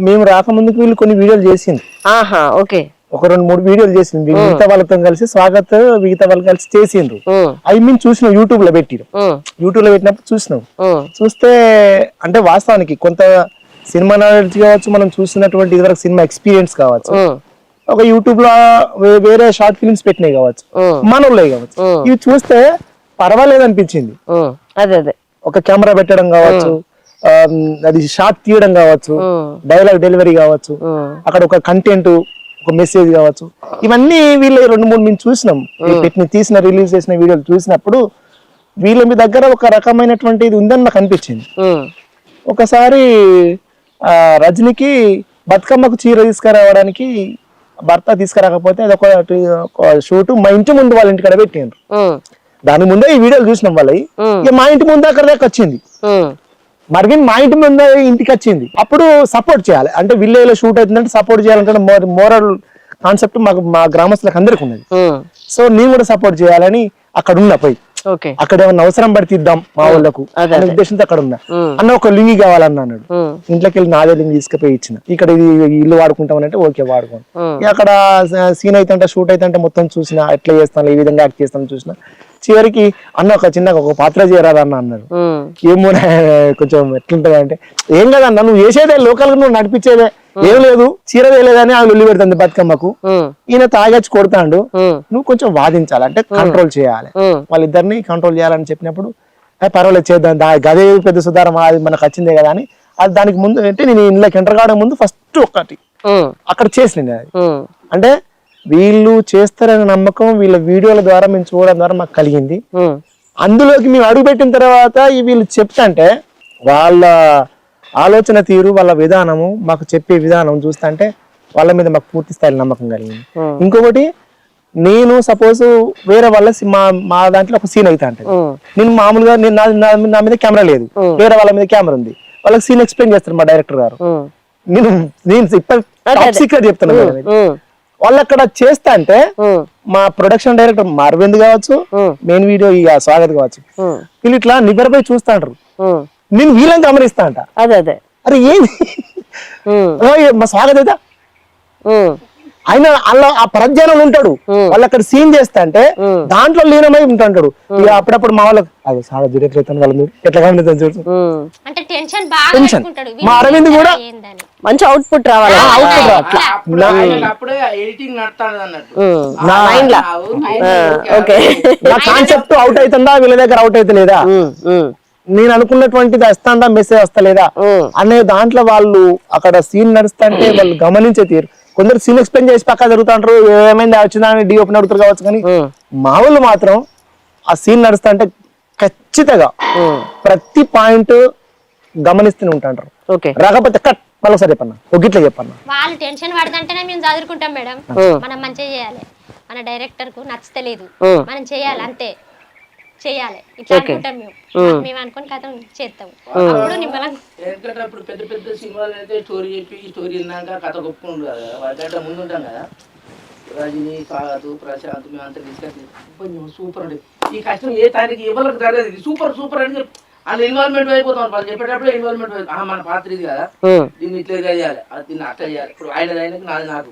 మేము రాకముందుకు వీళ్ళు కొన్ని వీడియోలు చేసింది. ఆహా ఓకే. ఒక 2-3 వీడియోలు చేసింది మిగతా వాళ్ళతో కలిసి, స్వాగత్ మిగతా వాళ్ళు కలిసి చేసిండ్రు. అవి మేము చూసినాం, యూట్యూబ్ లో పెట్టినాం. యూట్యూబ్ లో పెట్టినప్పుడు చూసినాం. చూస్తే అంటే వాస్తవానికి కొంత సినిమా నాలెడ్జ్ కావచ్చు, మనం చూసినటువంటి ఇదివరకు సినిమా ఎక్స్పీరియన్స్ కావచ్చు, ఒక యూట్యూబ్ లో వేరే షార్ట్ ఫిల్మ్స్ పెట్టినాయి కావచ్చు, మనోళ్ళే కావచ్చు, ఇవి చూస్తే పర్వాలేదు అనిపించింది. అదే అదే ఒక కెమెరా పెట్టడం కావచ్చు, అది షార్ట్ తీయడం కావచ్చు, డైలాగ్ డెలివరీ కావచ్చు, అక్కడ ఒక కంటెంట్, ఒక మెసేజ్ కావచ్చు, ఇవన్నీ వీళ్ళు 2-3 మేము చూసినాం. పెట్టిన తీసిన రిలీజ్ చేసిన వీడియోలు చూసినప్పుడు వీళ్ళ మీ దగ్గర ఒక రకమైనటువంటి ఇది ఉందని నాకు అనిపించింది. ఒకసారి రజనీకి బతుకమ్మకు చీర తీసుకురావడానికి భర్త తీసుకురాకపోతే అది ఒక షూట్ మా ఇంటి ముందు వాళ్ళ ఇంటికాడ పెట్టిండ్రు. దాని ముందే ఈ వీడియోలు చూసినాం వాళ్ళవి. ఇక మా ఇంటి ముందు అక్కడ దాకా వచ్చింది. మరి మా ఇంటి ముందు ఇంటికి వచ్చింది. అప్పుడు సపోర్ట్ చేయాలి అంటే విలేజ్ లో షూట్ అవుతుందంటే సపోర్ట్ చేయాలంటే మోరల్ కాన్సెప్ట్ మాకు మా గ్రామస్తులకు అందరికి ఉన్నది. సో నేను కూడా సపోర్ట్ చేయాలని అక్కడ ఉన్నా. పోయి అక్కడ ఏమన్నా అవసరం పడితే ఇద్దాం మా వాళ్ళకు అనే ఉద్దేశంతో అక్కడ ఉన్నా. అన్న ఒక లింగి కావాలన్నా అన్నాడు. ఇంట్లోకి వెళ్ళి నాదే లింగి తీసుకుపోయి ఇచ్చిన. ఇక్కడ ఇది ఇల్లు వాడుకుంటామనంటే ఓకే వాడుకోండి. అక్కడ సీన్ అయితే షూట్ అయితే మొత్తం చూసిన, ఎట్లా చేస్తాను, ఏ విధంగా యాక్ట్ చేస్తాను చూసిన. చివరికి అన్న ఒక చిన్నగా ఒక పాత్ర చేయరాదు అన్న అన్నాడు. ఏమో కొంచెం ఎట్లుంటది అంటే, ఏం కదన్నా నువ్వు చేసేదే లోకల్ గా నువ్వు నడిపించేదే, ఏం లేదు చీర వేయలేదని ఆమె లొల్లి పెడుతుంది బతుకమ్మకు, ఈయన తాగొచ్చి కొడతాడు, నువ్వు కొంచెం వాదించాలి అంటే కంట్రోల్ చేయాలి, వాళ్ళిద్దరిని కంట్రోల్ చేయాలని చెప్పినప్పుడు పర్వాలేదు చేద్దాం, గదే పెద్ద సుధారం అది మనకు వచ్చిందే కదా అని. అది దానికి ముందు అంటే నేను ఇంట్లోకి ఎంటర్ కావడం ముందు ఫస్ట్ ఒకటి అక్కడ చేసిన అది అంటే వీళ్ళు చేస్తారనే నమ్మకం వీళ్ళ వీడియోల ద్వారా మేము చూడడం ద్వారా మాకు కలిగింది. అందులోకి మేము అడుగుపెట్టిన తర్వాత వీళ్ళు చెప్తాంటే వాళ్ళ ఆలోచన తీరు, వాళ్ళ విధానము, మాకు చెప్పే విధానం చూస్తుంటే వాళ్ళ మీద మాకు పూర్తి స్థాయి నమ్మకం కలిగింది. ఇంకొకటి, నేను సపోజ్ వేరే వాళ్ళ మా దాంట్లో ఒక సీన్ అయితే అంటే నేను మామూలుగా నా మీద కెమెరా లేదు, వేరే వాళ్ళ మీద కెమెరా ఉంది, వాళ్ళకి సీన్ ఎక్స్ప్లెయిన్ చేస్తారు మా డైరెక్టర్ గారు. నేను ఇప్పటి సీక్రెట్ చెప్తాను, వాళ్ళు అక్కడ చేస్తా అంటే మా ప్రొడక్షన్ డైరెక్టర్ అరవింద్ కావచ్చు, మెయిన్ వీడియో ఇక స్వాగత్ కావచ్చు, వీళ్ళు ఇట్లా నిబరపై చూస్తాంటారు, నేను వీళ్ళని గమనిస్తా అంట. అదే అదే అరే ఏంది మా స్వాగత్ అయితే ఆయన అలా ఆ పరధ్యానం ఉంటాడు. వాళ్ళు అక్కడ సీన్ చేస్తా అంటే దాంట్లో లీనమై ఉంటాడు. ఇక అప్పుడప్పుడు మా వాళ్ళకి అది చాలా దురేట్లయితే వాళ్ళు ఎట్లా గమనిస్తాను చూడు. మా అరవింద్ కూడా మంచి అవుట్పుట్ రావాలి, నా కాన్సెప్ట్ అవుట్ అవుతుందా, వీళ్ళ దగ్గర అవుట్ అయితే లేదా, నేను అనుకున్నటువంటిది వస్తాందా, మెసేజ్ వస్తలేదా అనే దాంట్లో వాళ్ళు అక్కడ సీన్ నడుస్తుంటే వాళ్ళు గమనించే తీరు. కొందరు సీన్ ఎక్స్ప్లెయిన్ చేసి పక్క జరుగుతుంటారు, ఏమైంది వచ్చిందని డీ ఓపెన్ అడుగుతారు కావచ్చు, కానీ మా వాళ్ళు మాత్రం ఆ సీన్ నడుస్తుంటే ఖచ్చితంగా ప్రతి పాయింట్ గమనిస్తూనే ఉంటాంటారు. రాకపోతే కట్ మళ్ళీ చెప్పన్నా, ఒగిట్లా చెప్పన్నా. వాళ్ళు టెన్షన్ పడదంటేనే మేము చదువుకుంటాం మేడం. మనం మంచిగా చేయాలి, మన డైరెక్టర్ కు నచ్చలేదు మనం చేయాలి, అంతే చేయాలి ఇట్లా అనుకుంటాం మేము అనుకుని కథ చేస్తాం. అప్పుడు ఇప్పుడు పెద్ద పెద్ద సినిమాలు అయితే స్టోరీ చెప్పి స్టోరీ విన్నాక కథ ఒప్పుకుంటు కదా, వాళ్ళ ముందు ఉంటాం కదా, రజనీ, స్వాగత్, ప్రశాంత్, మేము అంతా డిస్కస్ సూపర్ అండి, ఈ కష్టం ఏ తారీఖు ఎవరికి జరగదు, సూపర్ సూపర్ అని చెప్పి వాళ్ళు ఇన్వాల్వ్మెంట్ అయిపోతాం. వాళ్ళు చెప్పేటప్పుడు ఇన్వాల్వ్మెంట్ మన పాత్ర ఇది కదా, దీన్ని ఇట్లా చేయాలి, అది దీన్ని అట్లా చేయాలి. ఇప్పుడు ఆయనది ఆయనకు నాది నాకు